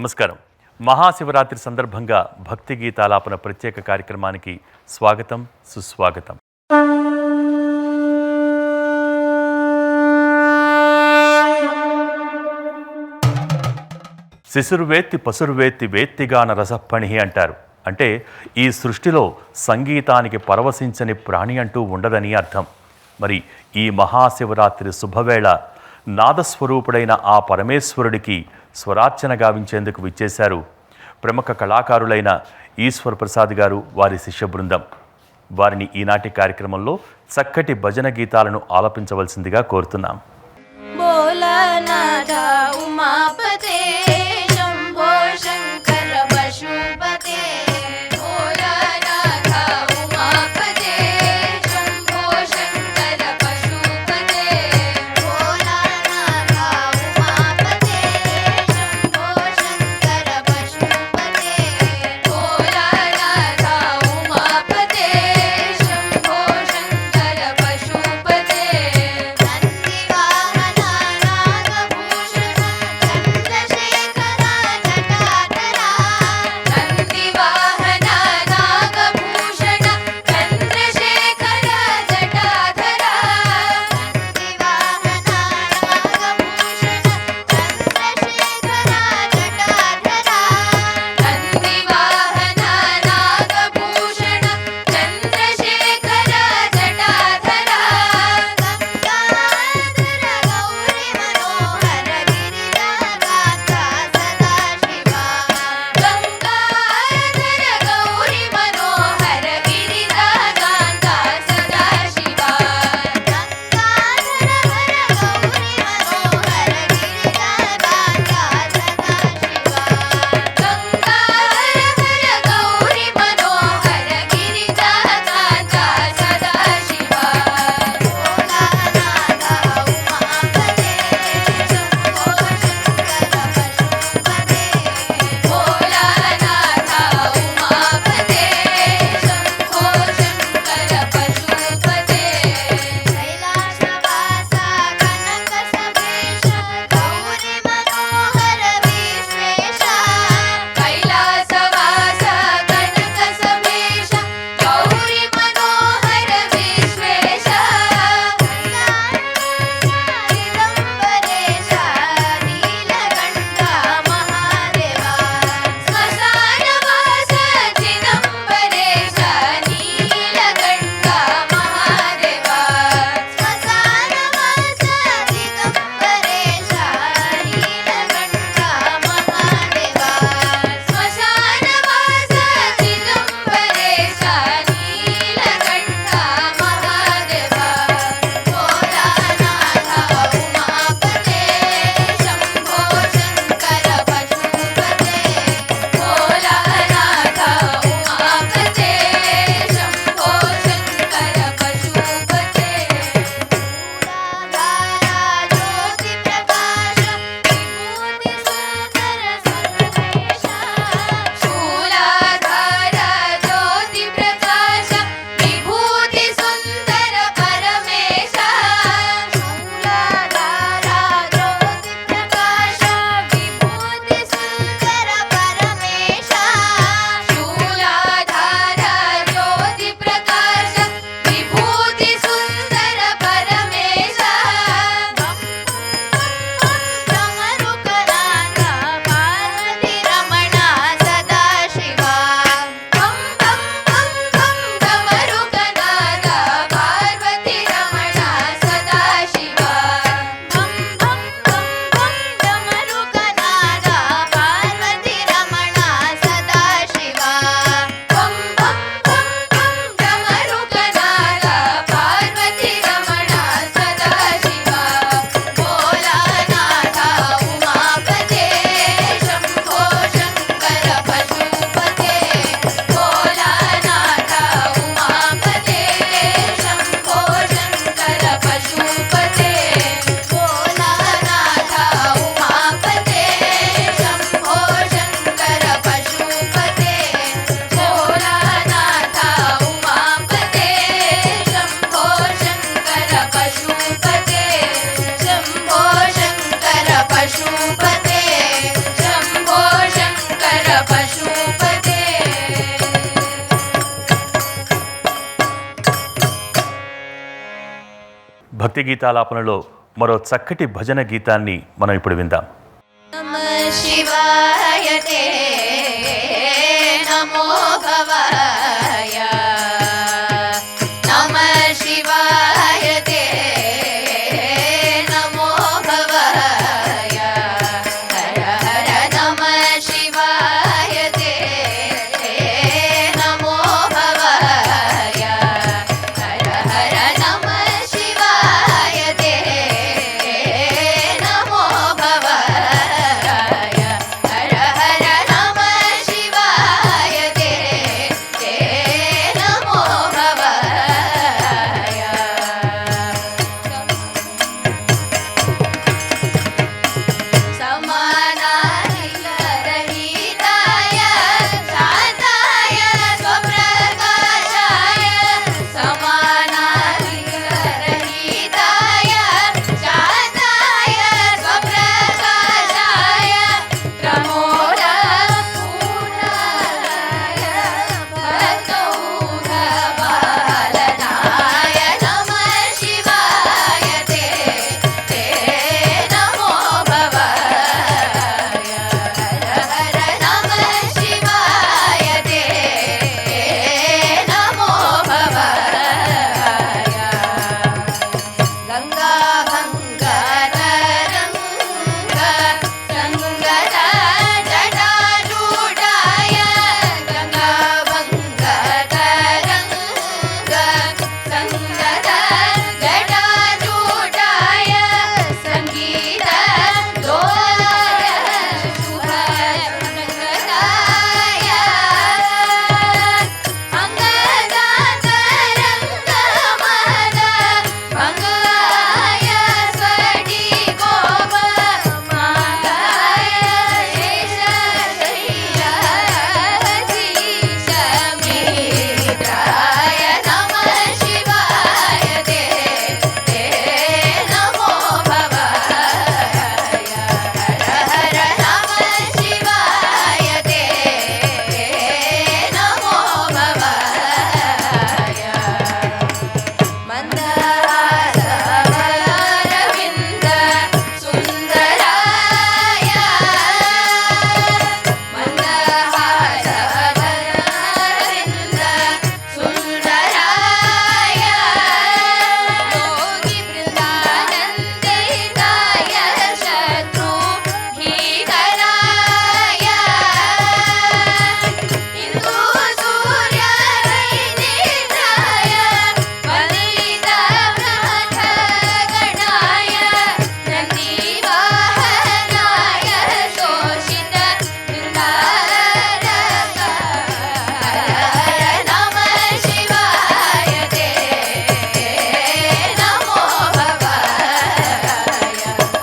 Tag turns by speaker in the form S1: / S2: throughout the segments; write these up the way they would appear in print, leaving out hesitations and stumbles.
S1: నమస్కారం. మహాశివరాత్రి సందర్భంగా భక్తి గీతాలాపన ప్రత్యేక కార్యక్రమానికి స్వాగతం, సుస్వాగతం. శిశుర్వేత్తి పసురువేత్తి వేత్తిగాన రసప్పణి అంటారు. అంటే ఈ సృష్టిలో సంగీతానికి పరవశించని ప్రాణి అంటూ ఉండదని అర్థం. మరి ఈ మహాశివరాత్రి శుభవేళ నాదస్వరూపుడైన ఆ పరమేశ్వరుడికి స్వరార్చన గావించేందుకు విచ్చేశారు ప్రముఖ కళాకారులైన ఈశ్వర్ ప్రసాద్ గారు, వారి శిష్య బృందం. వారిని ఈనాటి కార్యక్రమంలో చక్కటి భజన గీతాలను ఆలపించవలసిందిగా కోరుతున్నాం.
S2: Shake
S1: భక్తి గీతాలాపనలో మరో చక్కటి భజన గీతాన్ని మనం ఇప్పుడు విందాం.
S2: నమః శివాయ తే నమో భవాయ నమః శివాయ తే నమో భవాయ హర హర నమః శివాయ తే నమో భవాయ హర హర నమః శివాయ తే నమో భవాయ హర హర నమః శివాయ తే నమో భవాయ समानाधिकरहिताय शान्ताय स्वप्रकाशाय समानाधिकरहिताय शान्ताय स्वप्रकाशाय प्रमोदपूर्णाय भक्तौघपालनाय नमः शिवाय ते नमो भवाय हर हर नमः शिवाय ते नमो भवाय गङ्गाभङ्गतरङ्ग सङ्गत जटाजूटाय गङ्गाभङ्गतरङ्ग सङ्गत जटाजूटाय सङ्गीत लोलाय शुभसङ्गताय अङ्गदातरङ्गमद भङ्गाय स्फटिकोपमागाय शेषशय्याधीशमित्राय नमः शिवाय ते नमो भवाय हर हर नमः शिवाय ते नमो भवाय मन्दहासवरविन्द सुन्दराय मन्दहासवरविन्द सुन्दराय योगिवृन्दानन्दिताय शत्रुभीकराय इन्दु सूर्यवैनेत्राय वलितव्रतगणाय नन्दीवाहनाय शोषितवृन्दारकाय नमः शिवाय ते नमो भवाय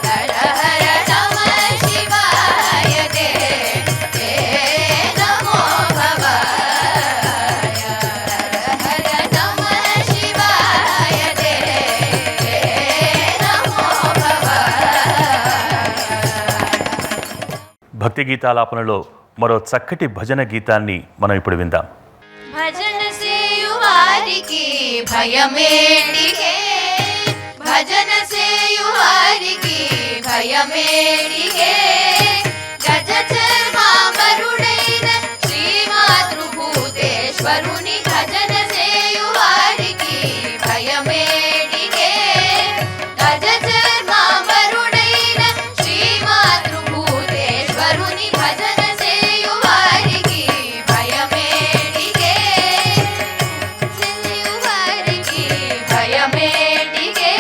S2: हर हर नमः शिवाय ते नमो भवाय हर हर नमः शिवाय ते नमो भवाय
S1: భక్తి గీతాలాపనలో మరో చక్కటి భజన గీతాన్ని మనం ఇప్పుడు విందాం.
S2: భజన సేయువారికి భయమేడిగే భజన సేయువారికి భయమేడిగే గజ చర్మాంబరుడైన శ్రీమాతృభూతేశ్వరుని భజన సేయువారికి భయమేడిగే గజ చర్మాంబరుడైన శ్రీమాతృభూతేశ్వరుని భజన సేయువారికి భయమేడిగే సేయువారికి భయమేడిగే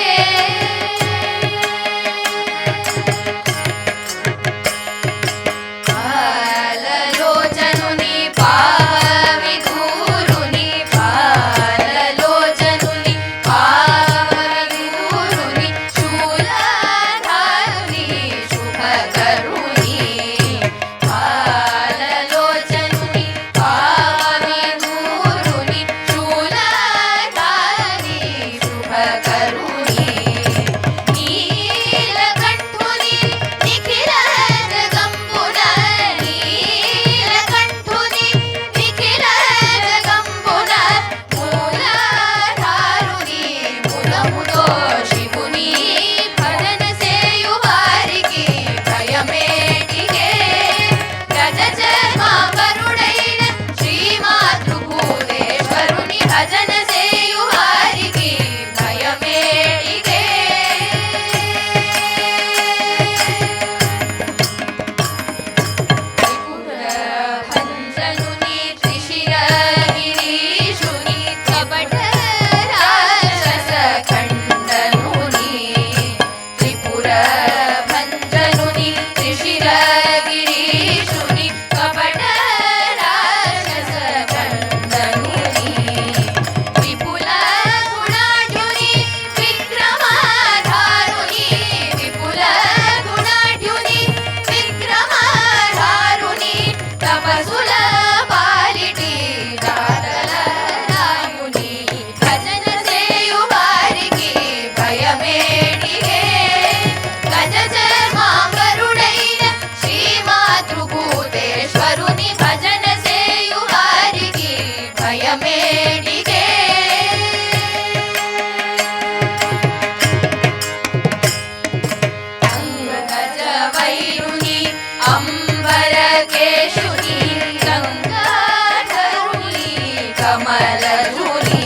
S2: कमलधुनी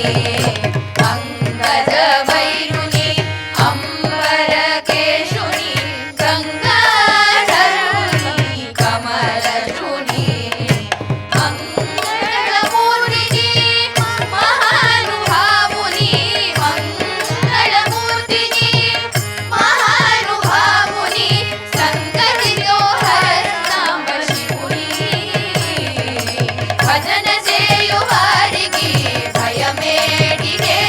S2: अङ्गजभैरुनि अम्बरकेशुनि गङ्गाधरुनि कमलधुनि मङ्गलमूर्तिनि महानुभावुनि मङ्गलमूर्तिनि महानुभावुनि संकटितो हरनाम शिवुनि भजन सेयुवारिगी भयमेडिगे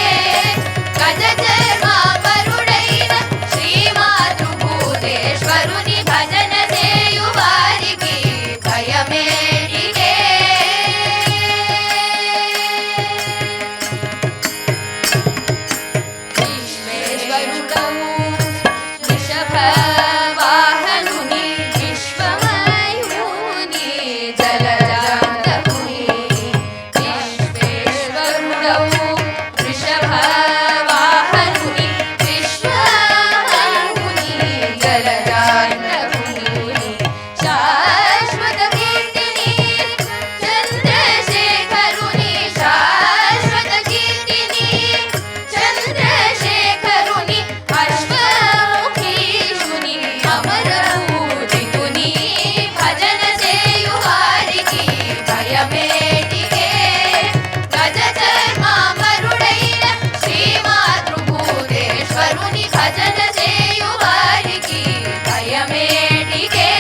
S2: गज चर्मावरुडैन श्रीमातृभूतेश्वरुनि भजन सेयुवारिगी भयमेडिगे विश्वेश्वरुडौ वृषभवाहनुनि विश्वमयूनि जलजान्तमुनि विश्वेश्वरुडौ वृषभवाहनुनि विश्वमयूनि जलजान्तमुनि शाश्वतकीर्तिनि चन्द्रशेखरुनि शाश्वतकीर्तिनि चन्द्रशेखरुनि अश्वमुखीषुनि अमरपूजितुनि भजन सेयुवारिगी भयमेडिगे गज चर्मावरुडैन श्रीमातृभूतेश्वरुनि भजन सेयुवारिगी भयमेडिगे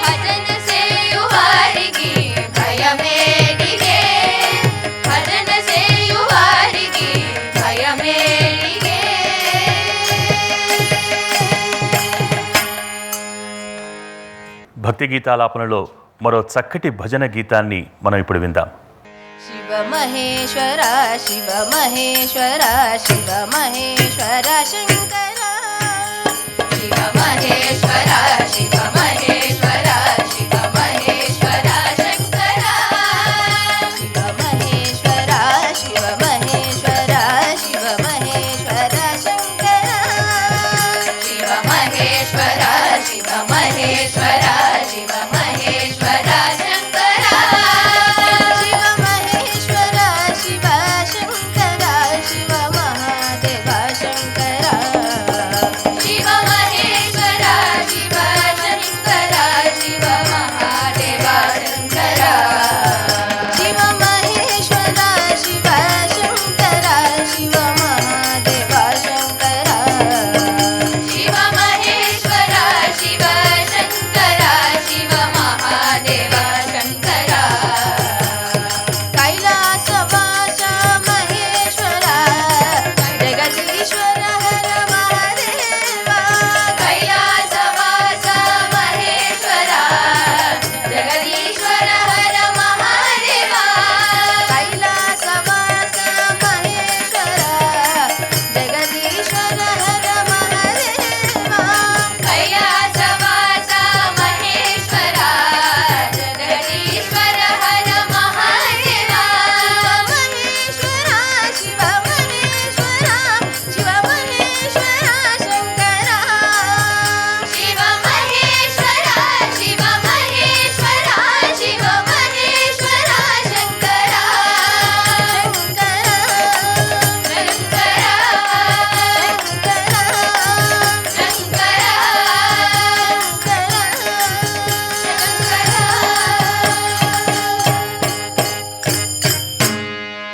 S2: भजन सेयुवारिगी भयमेडिगे भजन सेयुवारिगी भयमेडिगे
S1: భక్తి గీతాలాపనలో మరో చక్కటి భజన గీతాన్ని మనం ఇప్పుడు విందాం.
S2: शिव महेश्वरा शिव महेश्वरा शिव महेश्वरा शङ्करा शिव महेश्वरा शिव महेश्वरा शिव महेश्वरा शङ्करा शिव महेश्वरा शिव महेश्वरा शिव महेश्वरा शङ्करा शिव महेश्वरा शिव महेश्वरा शिव महेश्वरा शङ्करा शिव महेश्वरा शिव शङ्करा शिव महादेवा शङ्करा शिव महेश्वरा शिव शङ्करा शिव महादेवा शङ्करा शिव महेश्वरा शिव शङ्करा शिव महादेवा शङ्करा शिव महेश्वरा शिव शङ्करा शिव महादेवा शङ्करा कैलासवासा महेश्वरा जगदीश्वर हर महादेवा कैलासवासा महेश्वरा जगदीश्वर हर महादेवा कैलासवासा महेश्वरा जगदीश्वर हर महादेवा कैलासवासा महेश्वरा जगदीश्वर हर महादेवा महेश्वरा शिव महेश्वरा शिव महेश्वरा शङ्करा शिव महेश्वरा शिव महेश्वरा शिव महेश्वरा शङ्करा शङ्करा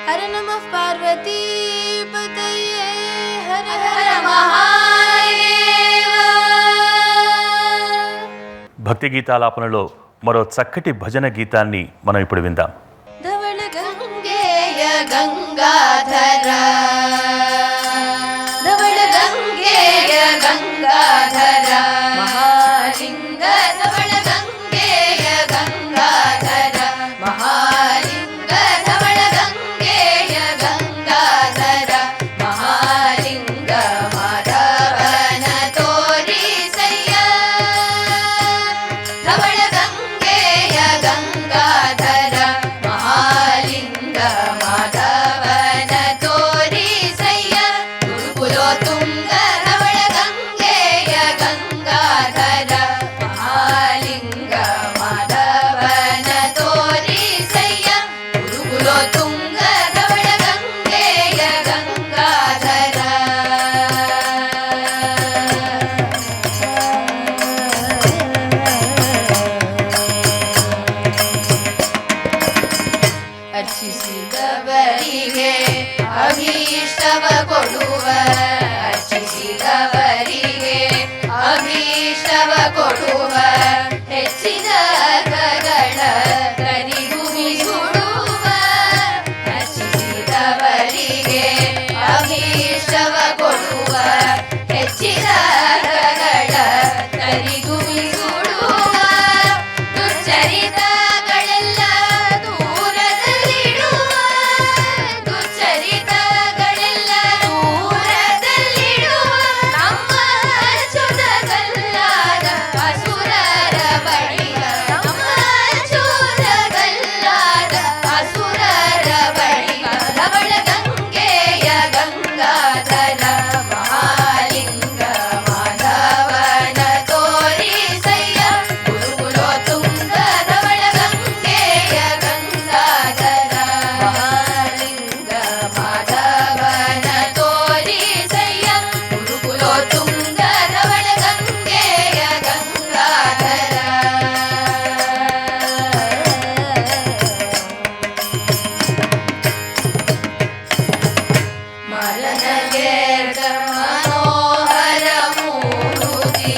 S2: हर नमः पार्वती पतये हर हर महादेव
S1: భక్తి గీతాలాపనలో మరో చక్కటి భజన గీతాన్ని మనం ఇప్పుడు విందాం.
S2: धवल गंगेय गंगाधर धवल गंगेय गंगाधर महालिंग धवल गंगेय गंगाधर महालिंग धवल गंगेय गंगाधर महालिंग माधवन तोरी सैय धवल गंगेय गंगाधर महालिंग माधवन तोरी ಅರ್ಚಿಸಿದವರಿಗೆ ಅಭೀಷ್ಟವ ಕೊಡುವ ಅರ್ಚಿಸಿದವರಿಗೆ ಅಭೀಷ್ಟವ ಕೊಡುವ ಹೆಚ್ಚಿದ ಅರ್ಘಗಳ ಕರಿಗುಮಿಸುಡುವ ಅರ್ಚಿಸಿದವರಿಗೆ ಅಭೀಷ್ಟವ ಕೊಡುವ ಹೆಚ್ಚಿದ ಅರ್ಘಗಳ ಕರಿಗುಮಿಸುಡುವ ದುಶ್ಚರಿತಗಳೆಲ್ಲ ದೂರದಲ್ಲಿಡುವ ದುಶ್ಚರಿತಗಳೆಲ್ಲ ದೂರದಲ್ಲಿಡುವ ನಮ್ಮ ಅಚ್ಚುತಗಲ್ಲಾದ ಅಸುರರ ಬಳಿಯ ನಮ್ಮ ಅಚ್ಚುತಗಲ್ಲಾದ ಅಸುರರ ಬಳಿಯ ಧವಳ ಗಂಗೆಯ ಗಂಗಾಧರ ಮಹಾಲಿಂಗ ಮಾಧವನ ತೋರಿಸಯ್ಯ ಗುರುಗುಲೋ ತುಂಗ ಧವಳ ಗಂಗೆಯ ಗಂಗಾಧರ ಮಹಾಲಿಂಗ ಮಾಧವನ ತೋರಿಸಯ್ಯ ಗುರುಗುಲೋ ತುಂಗ ಧವಳ ಗಂಗೆಯ ಗಂಗಾಧರ ಮರನಗೆದ ಮನೋಹರ ಮೂರುತಿ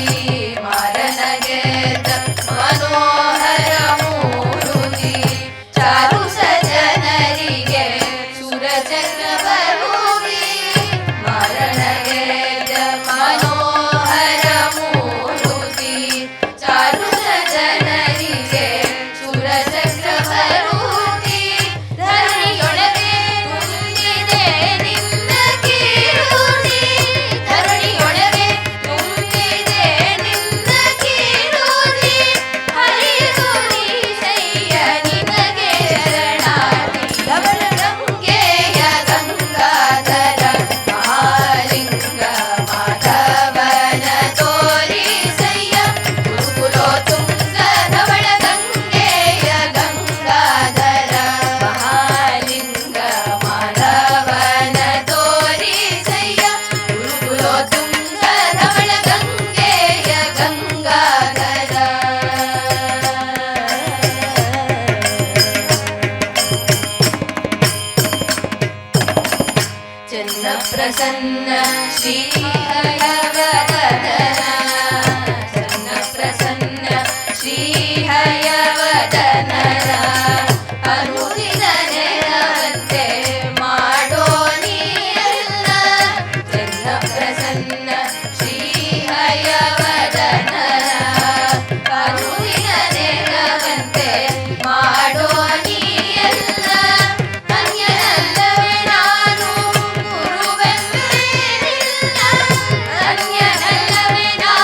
S2: ಮರನಗೆದ ಮನೋಹರ ಮೂರುತಿ ಚಾರು ಸಜ್ಜನರಿಗೆ ಸುರಚಕ್ರವರೂಪಿ ಮರನಗೆದ ಮನೋಹರ ಮೂರುತಿ ಚಾರು ಸಜ್ಜನರಿಗೆ ಸುರಚಕ್ರವರೂಪಿ ಧರಣಿಯೊಳಗೆ ತುಂಬಿದೆ ನಿನ್ನ ಕೀರುತಿ ಧರಣಿಯೊಳಗೆ ತುಂಬಿದೆ ನಿನ್ನ ಕೀರುತಿ ಹರಿದುರೀಸಯ್ಯ ನಿನಗೆ ಶರಣಾರ್ಥಿ ಧವಳ ಗಂಗೆಯ ಗಂಗಾಧರ ಮಹಾಲಿಂಗ ಮಾಧವನ ತೋರಿಸಯ್ಯ ಗುರುಗುಲೋ ತುಂಗ ಧವಳ ಗಂಗೆಯ ಗಂಗಾಧರ ಮಹಾಲಿಂಗ ಮಾಧವನ ತೋರಿಸಯ್ಯ ಗುರುಗುಲೋ ತುಂಗ ಧವಳ ಗಂಗೆಯ ಗಂಗಾಧರ ಚನ್ನ ಪ್ರಸನ್ನ ಶ್ರೀ ಹಯವದನ ಚನ್ನ ಪ್ರಸನ್ನ ಶ್ರೀ ಹಯವದನ ಅನುದಿನ ನೆನವಂತೆ ಮಾಡೋ ನೀಯಲ್ಲ ಚನ್ನ ಪ್ರಸನ್ನ ಶ್ರೀ ಹಯವದನ ಅನುದಿನ ನೆನವಂತೆ ಮಾಡೋ ನೀಯಲ್ಲ ಅನ್ಯನಲ್ಲವೇ ನಾನು ಗುರುವೆಂಬೇನಿಲ್ಲ ಅನ್ಯನಲ್ಲವೇ ನಾನು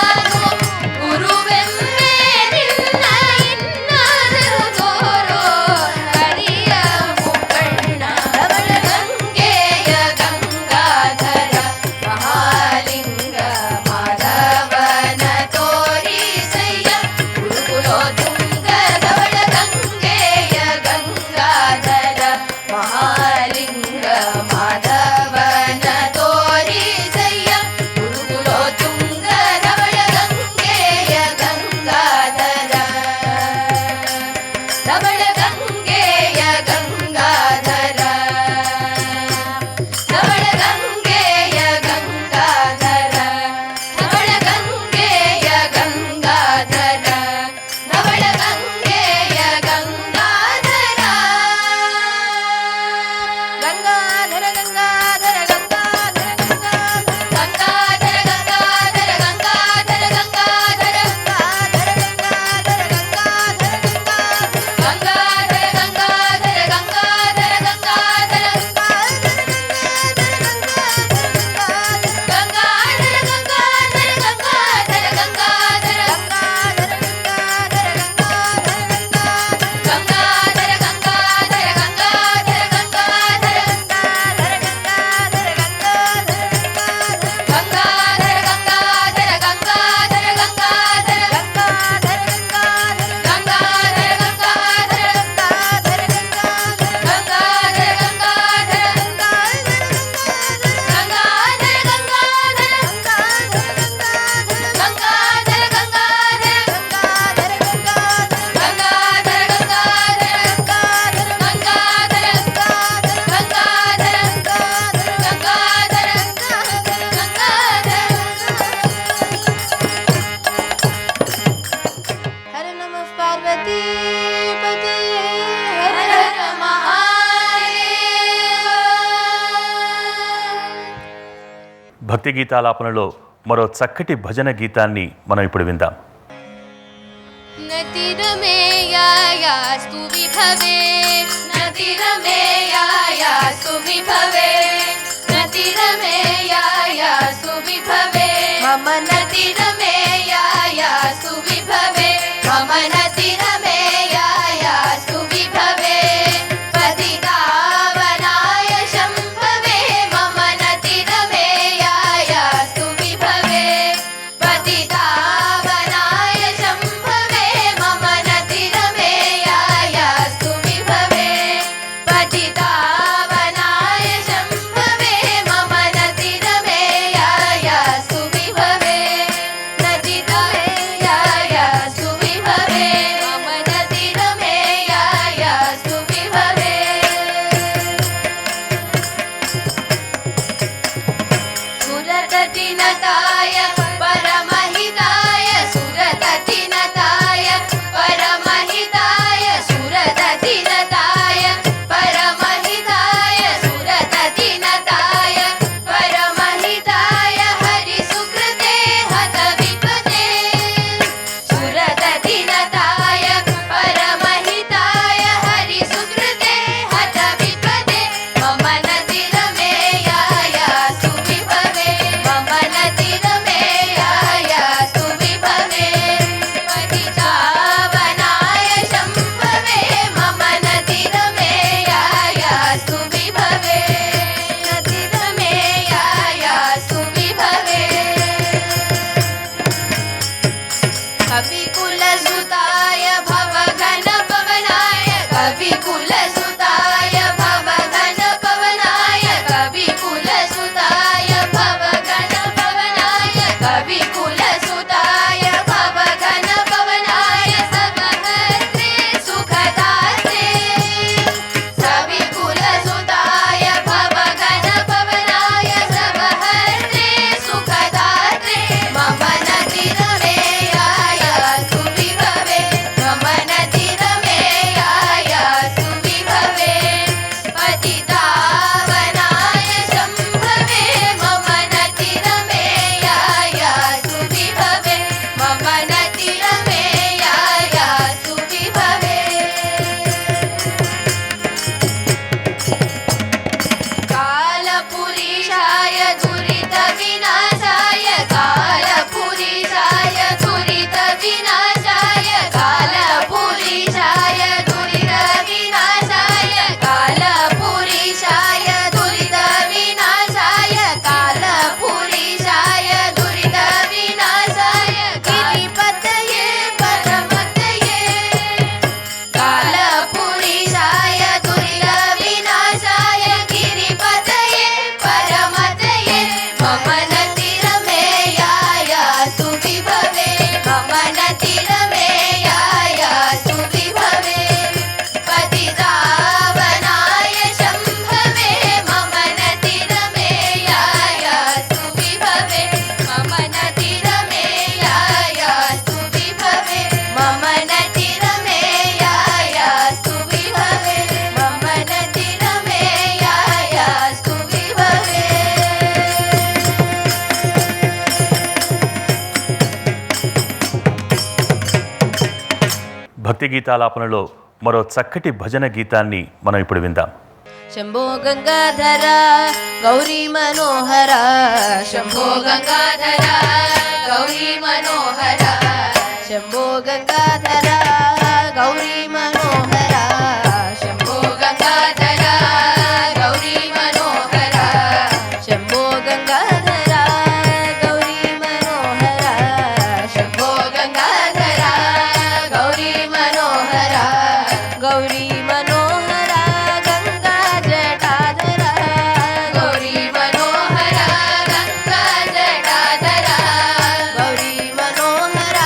S1: భక్తి గీతాలాపనలో మరో చక్కటి భజన గీతాన్ని మనం ఇప్పుడు విందాం.
S2: నతిరమేయాయాస్తు విభవే నతిరమేయాయాస్తు విభవే నతిరమేయాయాస్తు విభవే మమ నతిరమేయాయాస్తు విభవే మమ నతిరమేయాయాస్తు విభవే పతితావనాయ శంభవే మమ నతిరమేయాయాస్తు విభవే పతితావనాయ శంభవే మమ నతిరమేయాయాస్తు విభవే పతితావనాయ శంభవే మమ నతిరమేయాయాస్తు విభవే నతిరమేయాయాస్తు విభవే మమ నతిరమేయాయాస్తు విభవే సురతతినతాయ పరమహితాయ సురతతినతాయ పరమహితాయ సురతతినతాయ పరమహితాయ సురతతినతాయ పరమహితాయ హరి సుకృతే హత విపదే సురతతినతాయ పరమహితాయ హరి సుకృతే హత విపదే మమ నతిరమేయాయాస్తు విభవే మమ నతిరమేయాయాస్తు విభవే పతితావనాయ శంభవే మమ నతిరమేయాయాస్తు విభవే నతిరమేయాయాస్తు విభవే కవికులసుతాయ భవఘన పవనాయ కవికులసుతాయ భవఘన పవనాయ కవికులసుతాయ భవఘన పవనాయ కవికులసుతాయ భవఘన పవనాయ సమహద్రే సుఖదాత్రే సవికులసుతాయ భవఘన పవనాయ సమహద్రే సుఖదాత్రే మమ నతిరమేయాయాస్తు విభవే మమ నతిరమేయాయాస్తు విభవే పతితావనాయ శంభవే మమ నతిరమేయాయాస్తు విభవే మమ నతిరమేయాయాస్తు విభవే కాలపురీషాయ దురిత వినాశాయ కాలపురీషాయ దురిత వినాశాయ కాలపురీషాయ దురిత వినాశాయ కాలపురీషాయ దురిత వినాశాయ కాలపురీషాయ దురిత వినాశాయ గిరిపతయే పరమతయే కాలపురీషాయ దురిత వినాశాయ గిరిపతయే పరమతయే మమ నతిరమేయాయాస్తు విభవే మమ నతిరమేయాయాస్తు విభవే పతితావనాయ శంభవే మమ నతిరమేయాయాస్తు విభవే మమ నతిరమేయాయాస్తు విభవే మమ నతిరమేయాయాస్తు విభవే మమ నతిరమేయాయాస్తు విభవే
S1: భక్తి గీతాలాపనలో మరో చక్కటి భజన గీతాన్ని మనం ఇప్పుడు విందాం.
S2: శంభో గంగాధర గౌరీ మనోహర శంభో గంగాధర గౌరీ మనోహర శంభో గంగాధర గౌరీ మనోహర శంభో గంగాధర గౌరీ మనోహర శంభో గంగాధర గౌరీ మనోహర శంభో గంగాధర గౌరీ మనోహర గౌరీ మనోహర గంగా జటాధర గౌరీ మనోహర గంగా జటాధర గౌరీ మనోహర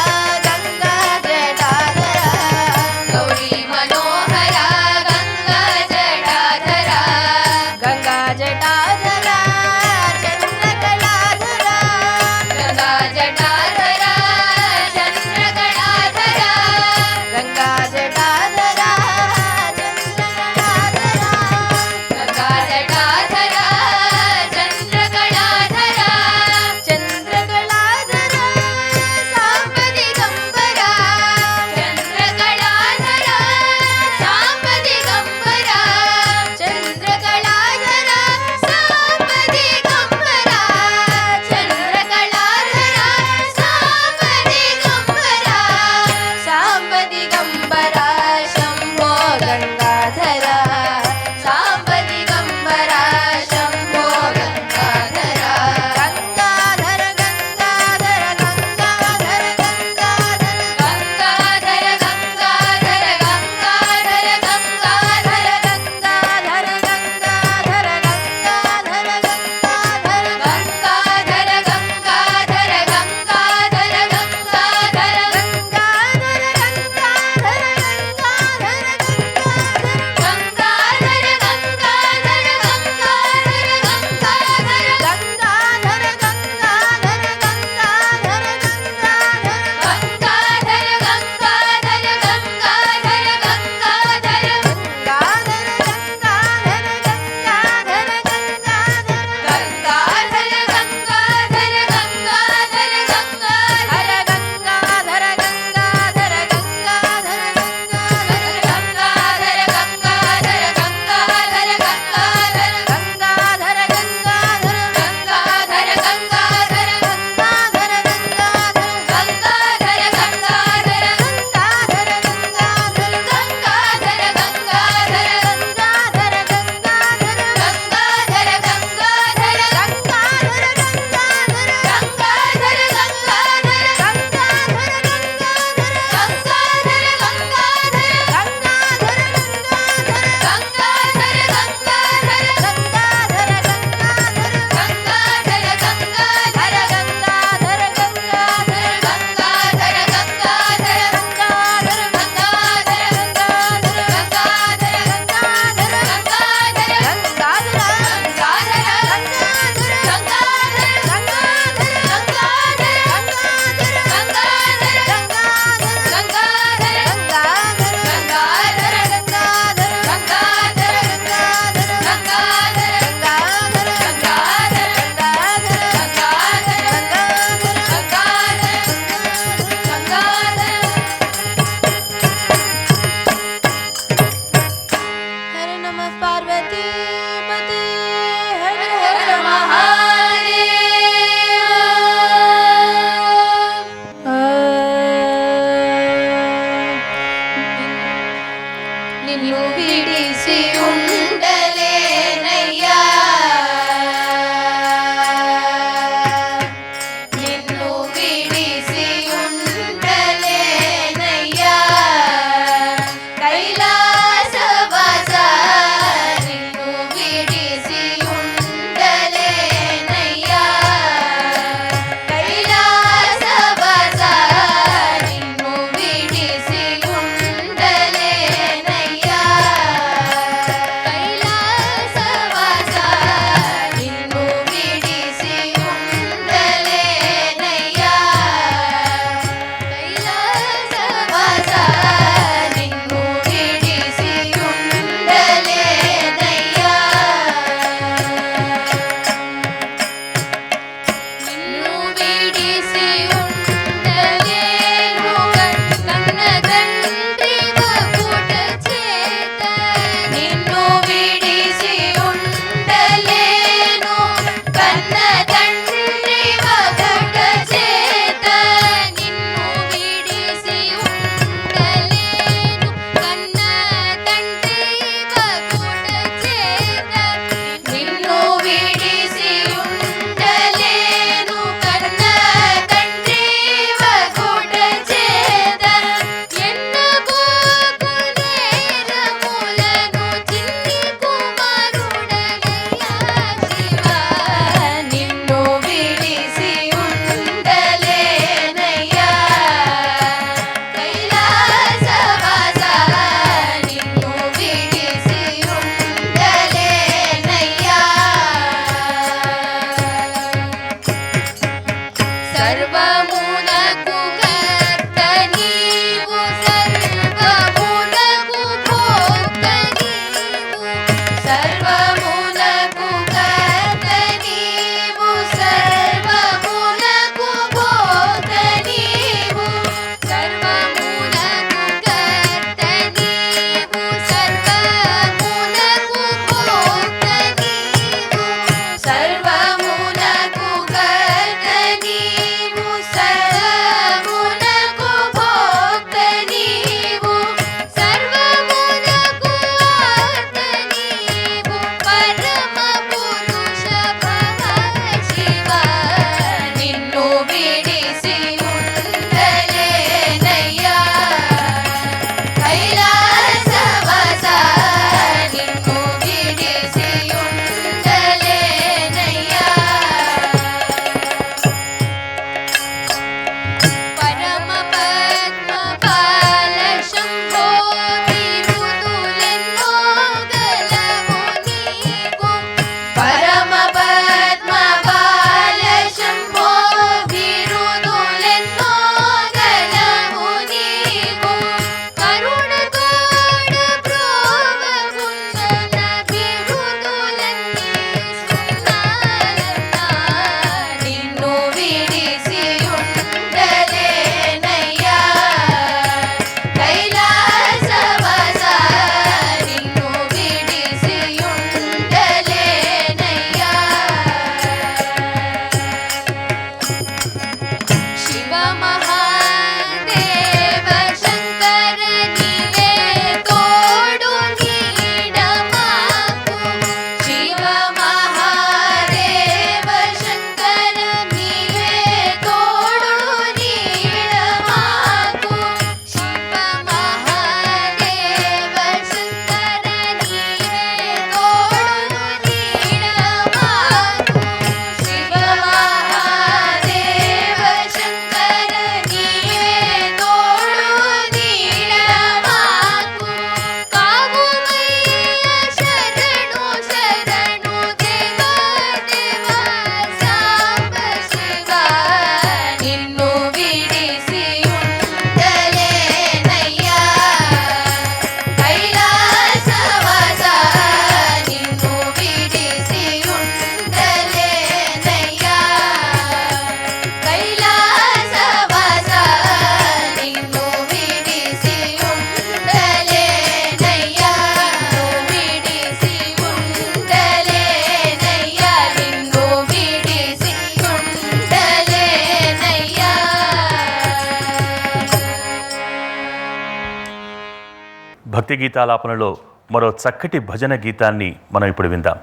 S1: భక్తి గీతాలాపనలో మరో చక్కటి భజన గీతాన్ని మనం ఇప్పుడు విందాం.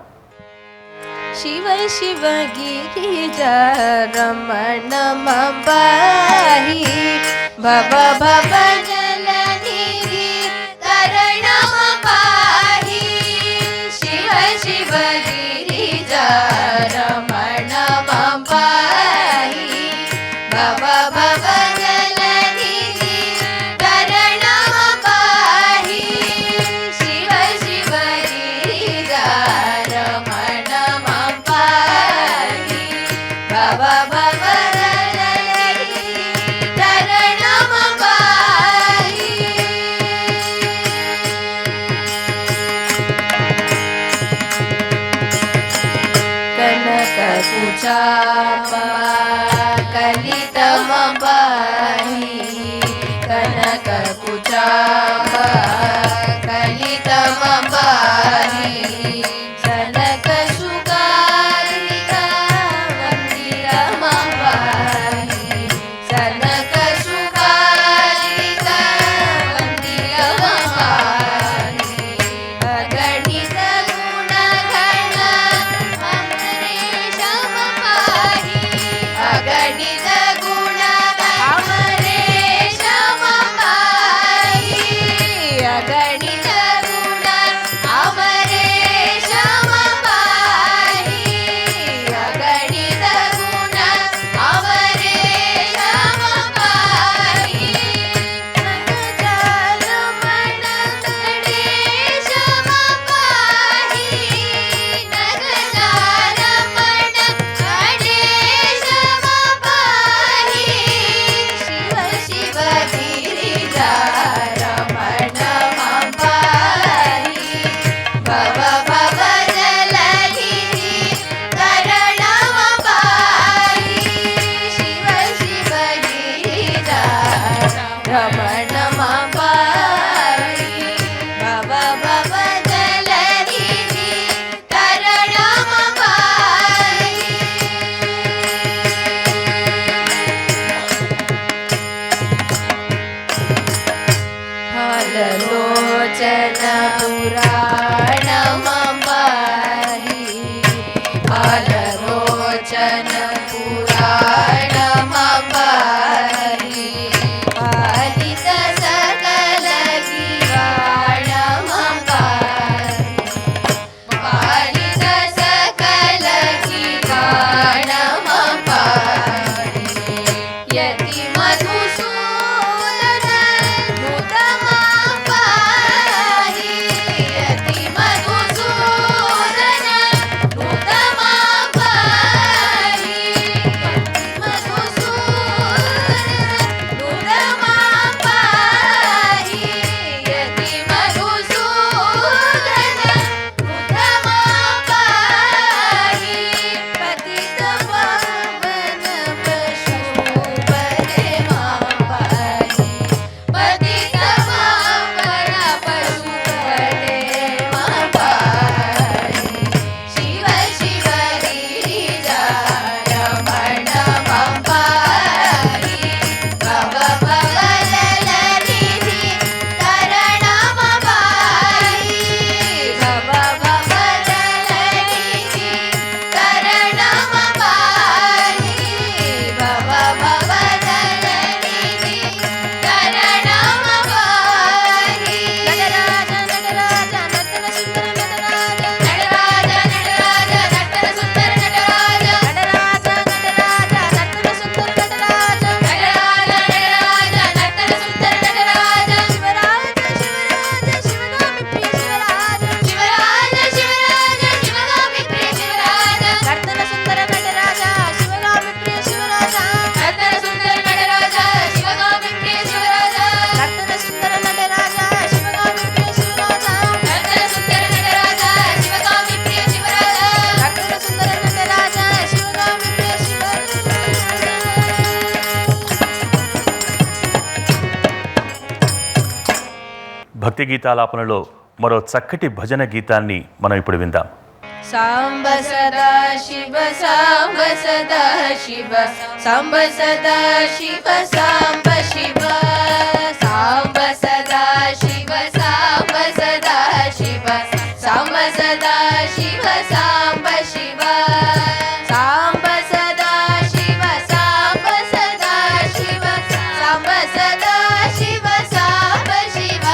S2: శివ శివ గిరిజా రమణ మబాహి భవ భవ జలనిధి తరణ మబాహి శివ శివ గిరిజా రమణ మబాహి భవ భవ జలనిధి తరణ మబాహి శివ శివ గిరిజా రమణ మబాహి భవ భవ జలనిధి తరణ మబాహి కనక కుచామ కలిత మబాహి కనక కుచామ కలిత మబాహి సనక సుగారిక వందిర మబాహి సనక సుగారిక వందిర మబాహి అగణిత గుణగణ అమరేశ మబాహి అగణిత గుణ అమరేశ మబాహి అగణిత గుణ అమరేశ మబాహి అగణిత గుణ అమరేశ మబాహి నగజారమణ గణేశ మబాహి నగజారమణ గణేశ మబాహి శివ శివ గిరిజా రమణ మబాహి భవ భవ జలనిధి తరణ మబాహి శివ శివ గిరిజా రమణ మబాహి భవ భవ జలనిధి తరణ మబాహి ఫలలోచన పురాణ మబాహి ఫలలోచన పురాణ మబాహి పాలిత సకల గిరాణ మబాహి పాలిత సకల గిరాణ మబాహి యతి మధుసూదన నుత మబాహి యతి మధుసూదన నుత మబాహి మధుసూదన నుత మబాహి యతి మధుసూదన నుత మబాహి పతిత పావన పశుపతే మబాహి పతిత పావన పశుపతే మబాహి శివ శివ గిరిజా రమణ మబాహి భవ భవ జలనిధి తరణ మబాహి భవ భవ జలనిధి తరణ మబాహి భవ భవ జలనిధి తరణ మబాహి నటరాజ నటరాజ నర్తన సుందర నటరాజ నటరాజ నటరాజ నర్తన సుందర నటరాజ నటరాజ నటరాజ నర్తన సుందర నటరాజ నటరాజ నటరాజ నర్తన సుందర నటరాజ శివరాజ శివరాజ శివగామి ప్రియ శివరాజ శివరాజ శివరాజ శివగామి ప్రియ శివరాజ నర్తన సుందర నటరాజ శివగామి ప్రియ శివరాజ నర్తన సుందర నటరాజ శివగామి ప్రియ శివరాజ నర్తన సుందర నటరాజ శివగామి ప్రియ శివరాజ నర్తన సుందర నటరాజ శివగామి ప్రియ శివరాజ నర్తన సుందర నటరాజ శివగామి ప్రియ శివరాజ.
S1: భక్తి గీతాలాపనలో మరో చక్కటి భజన గీతాన్ని మనం ఇప్పుడు విందాం.
S2: సాంబ సదా శివ సాంబ సదా శివ సాంబ సదా శివ సాంబ శివ సాంబ సదా శివ సాంబ शिव साम्ब शिव साम्ब सदा शिव साम्ब सदा शिव साम्ब सदा शिव साम्ब शिव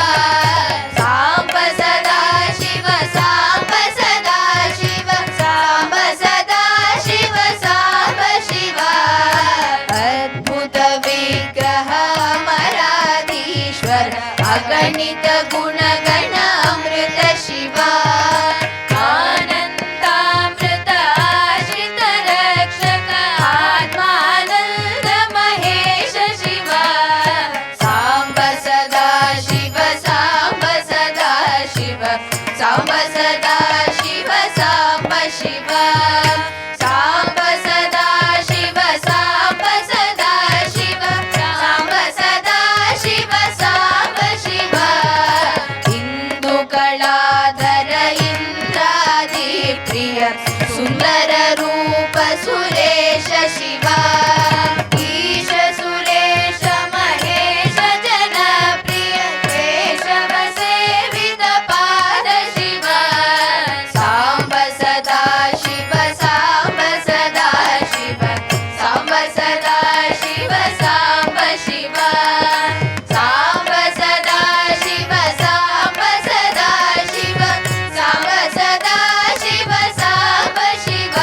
S2: साम्ब सदा शिव साम्ब सदा शिव साम्ब सदा शिव साम्ब शिव अद्भुत विग्रह अमराधीश्वर अगणित गुणगण अमृत शिव आनन्दामृत आश्रित रक्षक आत्मानन्द महेश शिव साम्ब सदा शिव साम्ब सदा शिव साम्ब सदा शिव साम्ब शिव साम्ब सदा शिव साम्ब सदा शिव साम्ब सदा शिव साम्ब शिव इंदु कलाधर इंद्रादि प्रिय सुंदर रूप सुरेश शिव ईश सुरेश महेश जन प्रिय केशव सेवित पाद शिव साम्ब सदा शिव साम्ब सदा शिव साम्ब सदा शिव साम्ब शिव साम्ब सदा शिव साम्ब सदा शिव साम्ब सदा शिव साम्ब शिव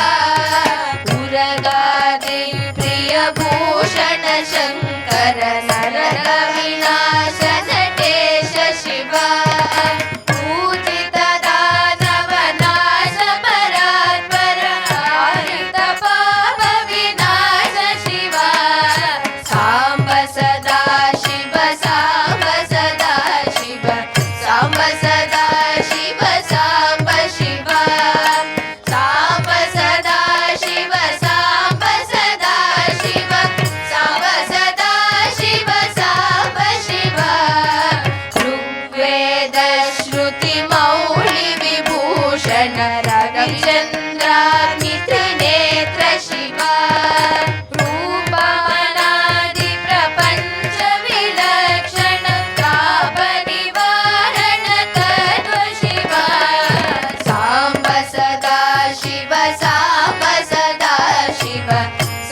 S2: दुर्गादि प्रिय भूषण शंकर नरक विनाश नटेश शिव पूजित दानव नाश परात्पर हरित पाप विनाश शिव साम्ब सदा शिव साम्ब सदा शिव साम्ब सदा शिव साम्ब शिव साम्ब सदा शिव साम्ब सदा शिव साम्ब सदा शिव साम्ब शिव ऋग्वेद श्रुति मौळि विभूषण रविचन्द्राग्नि त्रिनेत्र शिव रूपमनादि प्रपञ्च विलक्षण ताप निवारण तत्व शिव साम्ब सदा शिव साम्ब सदा शिव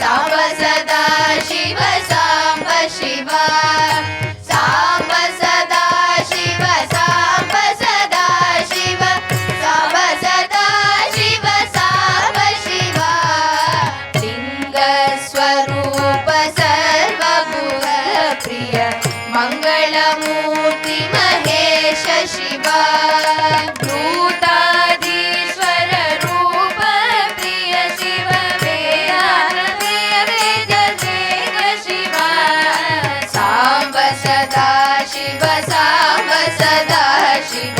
S2: साम्ब सदा शिव साम्ब शिव साम्ब सदा शिव साम्ब सदा शिव साम्ब सदा शिव साम्ब शिव लिंग स्वरूप सर्वभुव प्रिय मंगलमूर्ति महेश शिव भूताधीश्वर रूप प्रिय शिव वेदांत वेद वेग शिव साम्ब सदा शिव साम्ब सदा शिव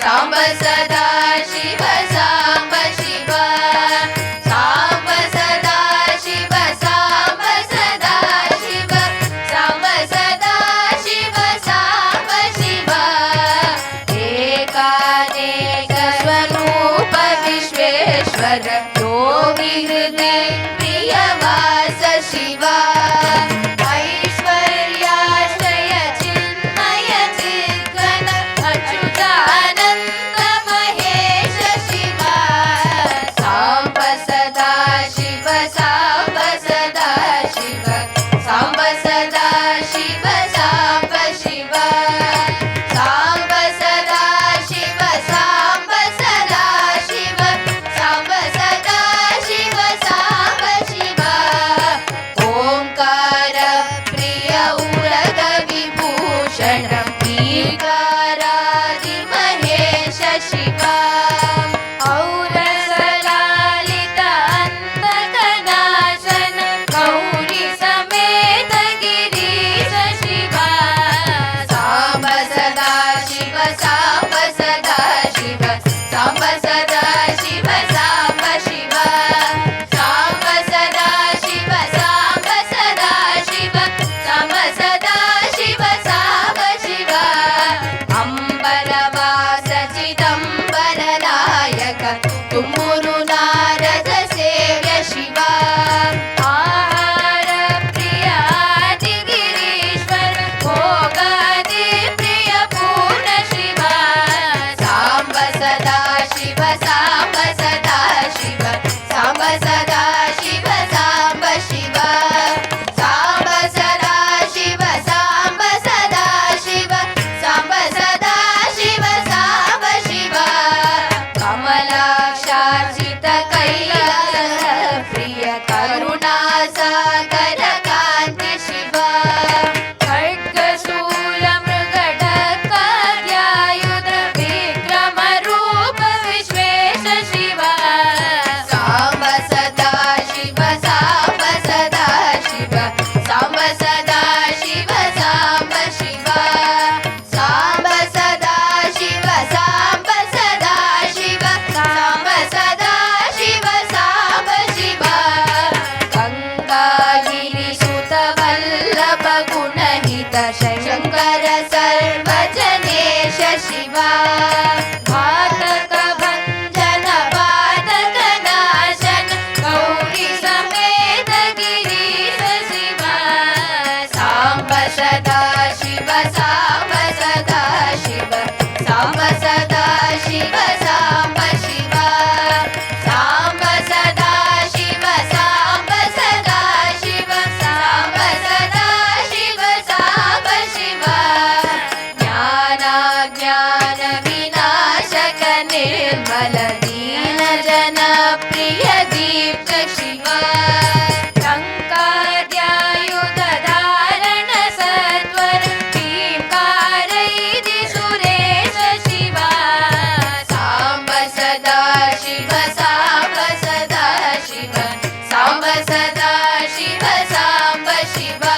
S2: साम्ब सदा शिव साम्ब शिव साम्ब सदा शिव साम्ब सदा शिव साम्ब सदा शिव साम्ब शिव एकानेक स्वरूप विश्वेश्वर योगी हृदय प्रियवास शिव ऐश्वर्याश्रय चिन्मय चिद्घन अच्युतानन्द महेश शिव साम्ब सदा शिव साम्ब सदा शिव साम्ब सदा शिव साम्ब शिव साम्ब सदा शिव साम्ब सदा शिव साम्ब सदा शिव साम्ब शिव ओंकार प्रिय उरग विभूषण ईकारादि महेश शिव औरस लालित अंधकनाशन गौरी समेत गिरीश शिव साम्ब सदा शिव साम्ब सदा शिव साम्ब सदा शिव साम्ब शिव साम्ब सदा शिव साम्ब सदा शिव साम्ब सदा शिव साम्ब शिव अंबरवास चिदंबर नायक तुम्बुरु नारद सेव्य शिव आहार प्रिय आदि गिरीश्वर भोगादि प्रिय पूर्ण शिव साम्ब सदा शिव साम्ब सदा शङ्कर सर्वजनेश शिवा घातक भञ्जन पातक नाशन गौरी समेत गिरीश शिवा साम्ब सदा शिव साम्ब सदा शिव साम्ब सदा शिव साम्ब शिवा साम्ब सदा शिव साम्ब सदा शिव साम्ब सदा शिव साम्ब शिवा ज्ञान विनाशक निर्मल दीन जन प्रिय दीप्त शिवा टङ्काद्यायुध धारण सत्वर भीमकारैदि सुरेश शिवा साम्ब सदा शिव साम्ब सदा शिव साम्ब सदा शिव साम्ब शिवा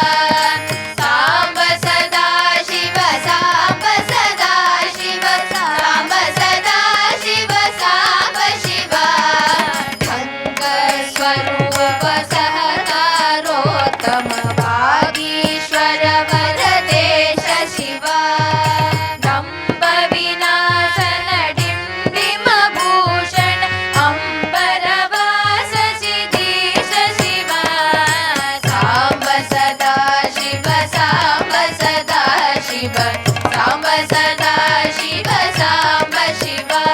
S2: साम्ब सदा शिव साम्ब सदा शिव साम्ब सदा शिव साम्ब शिवा स्वरूप सहकारोत्तम वागीश्वर वरदेश शिवा डम्ब विनाशन डिम्बिम भूषण अम्बरवास सिद्धीश शिवा साम्ब सदा शिव साम्ब सदा शिव साम्ब सदा शिव साम्ब शिवा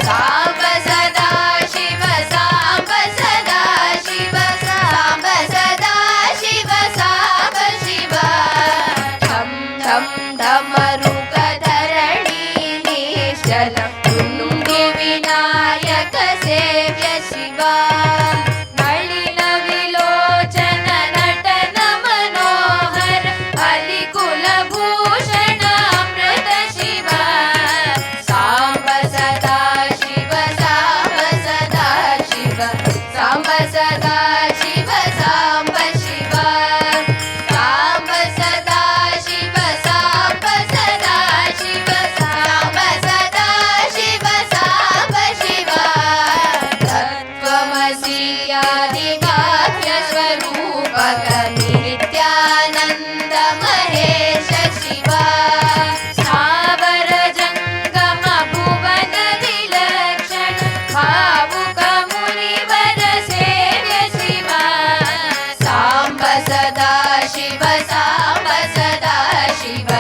S2: साम्ब सदा शिव साम्ब सदा शिव साम्ब सदा शिव साम्ब शिवा धम धम धमरुक धरणि निश्चल तुलुंगि विनायक सेव्य शिवा नलिन विलोचन नटन मनोहर अलिकुल भूषण अमृत शिवा साम्ब सदा शिव साम्ब सदा शिव साम्ब सदा शिव साम्ब शिवा साम्ब सदा शिव साम्ब सदा शिव साम्ब सदा शिव साम्ब शिवा तत्त्वमसि आदिवाक्य स्वरूपक नित्यानन्द महेश शिवा स्थावर जङ्गम भुवन विलक्षण भावुक मुनिवर सेव्य शिवा साम्ब सदा शिव साम्ब सदा शिव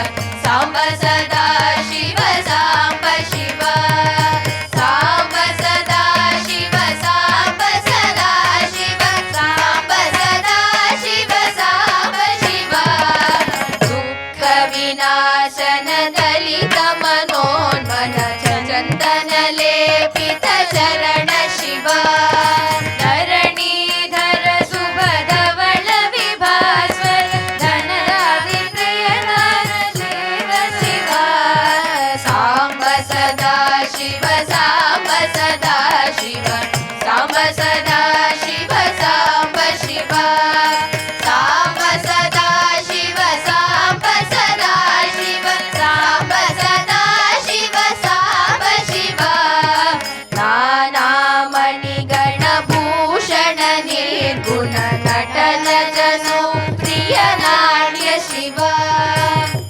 S2: साम्ब सदा शिव साम्ब शिवा साम्ब सदा शिव साम्ब सदा शिव साम्ब सदा शिव साम्ब शिवा दुःख विनाशन दलित मनोन्मन चन्दन लेपित शरण शिवा धरणीधर सुभधवल विभास्वर धनदादित्रयनाथ शिव शिवा साम्ब सदा शिव साम्ब सदा शिव साम्ब सदा शिव साम्ब शिवा साम्ब सदा शिव साम्ब सदा शिव साम्ब सदा शिव साम्ब शिवा नानामणिगण भूषण निर्गुण नटन जनु प्रिय नाट्य शिवा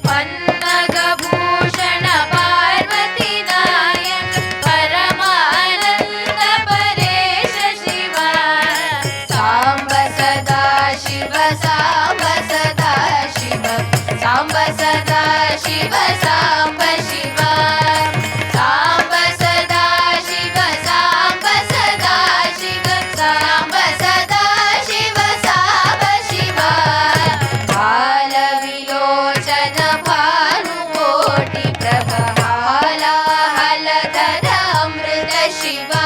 S2: पन्नग भूषण पार्वती नायक परमानंद परेश शिवा साम्ब सदा शिव साम्ब सदा शिव साम्ब सदा शिव साम्ब शिवा साम्ब सदा शिव साम्ब सदा शिव साम्ब सदा शिव साम्ब शिवा बाल विलोचन भानुकोटि प्रभ हालाहलधर अमृत शिवा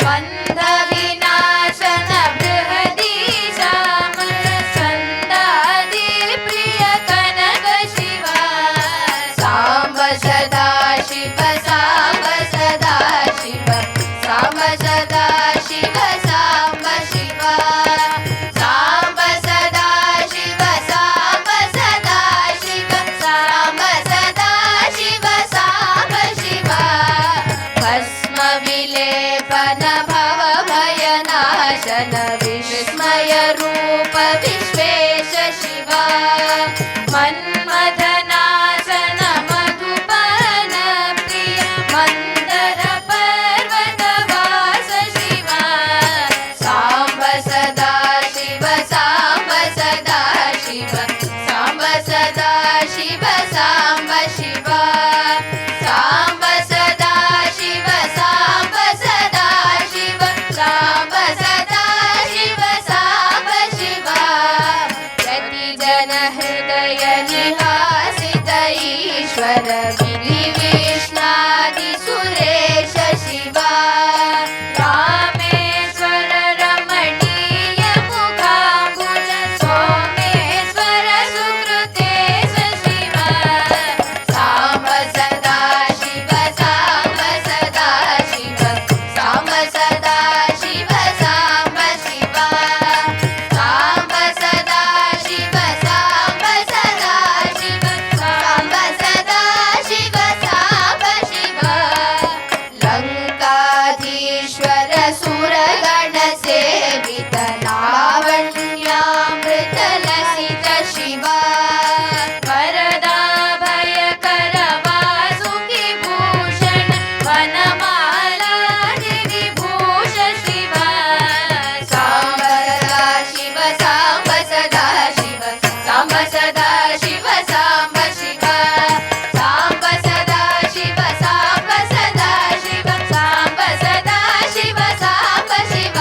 S2: बन्ध विनाशन बृहदीशामर छन्दादि प्रिय कनक शिवा साम्ब सदा शिव साम्ब सदा शिव साम्ब सदा शिव साम्ब शिवा साम्ब सदा शिव साम्ब सदा शिव साम्ब सदा शिव साम्ब शिवा भस्म विलेपन भव भयनाशन विस्मय रूप विश्वेश शिवा सुराधीश्वर सुरगण सेवित लावण्यामृत लसित शिवा वरदा भयकर वासुकि भूषण वनमाला विभूष शिवा सांब सदा शिव सांब सदा शिव सांब सदा शिव सांब शिव सांब सदा शिव सांब सदा शिव सांब सदा शिव सांब शिव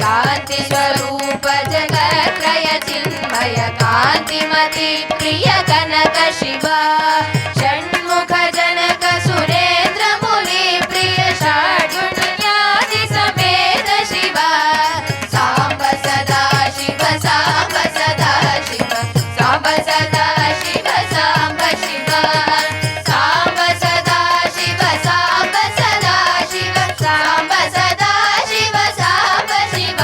S2: शांति स्वरूप जगत्रय चिन्मय कांतिमति प्रिय कनक शिव षण्मुख जनक सुरेन्द्र मुनि प्रिय षड्गुण्यादि समेत शिव सांब सदा शिव सांब सदा शिव सांब सदा शिव सांब शिव सांब सदा शिव सांब सदा शिव सांब सदा शिव सांब शिव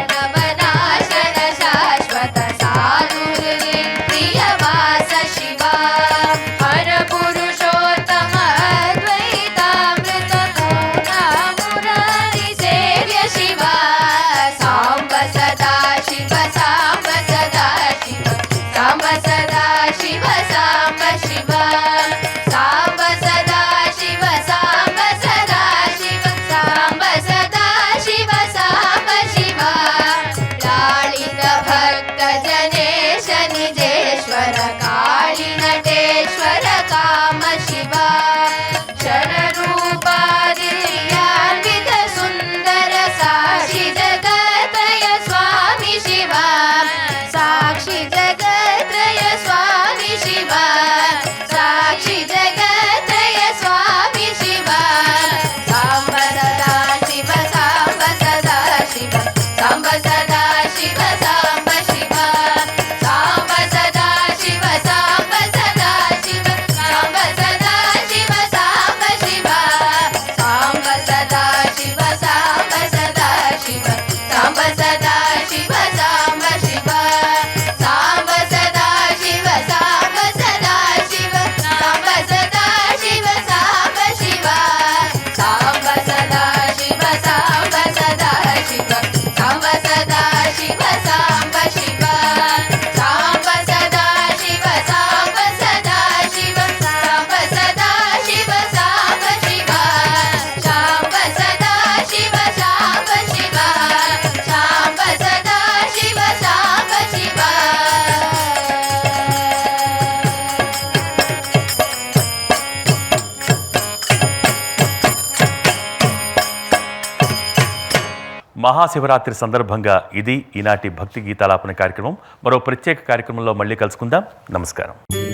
S2: संसाराणवनाशन शाश्वत साधुर्नि प्रियवास शिव हर पुरुषोत्तम अद्वैतामृत पूर्णा मुरारि सेव्य शिव सांब सदा शिव सांब सदा शिव सांब सदा शिव सांब शिव सांब सदा शिव सांब सदा शिव सांब सदा शिव सांब शिव लालित भक्त जनेश निजेश्वर काळि नटेश्वर काम शिव शरणरूपादिर्यान्वित सुन्दर साक्षि जगत्रय स्वामी शिव साक्षि जगत्रय स्वामी शिव साक्षि जगत्रय स्वामी शिव सांब सदा शिव सांब सदा शिव सांब सदा शिव सांब शिव सांब सदा शिव सांब सदा शिव सांब सदा शिव सांब शिव सांब सदा शिव सांब सदा शिव सांब सदा शिव सांब शिव सांब सदा शिव सांब सदा शिव सांब सदा शिव सांब शिव सांब सदा शिव सांब सदा शिव सांब सदा शिव सांब शिव सांब सदा शिव सांब सदा शिव सांब सदा शिव सांब शिव सांब सदा शिव सांब शिव सांब सदा शिव सांब शिव
S1: మహాశివరాత్రి సందర్భంగా ఇది ఈనాటి భక్తి గీతాలాపన కార్యక్రమం. మరో ప్రత్యేక కార్యక్రమంలో మళ్ళీ కలుసుకుందాం. నమస్కారం.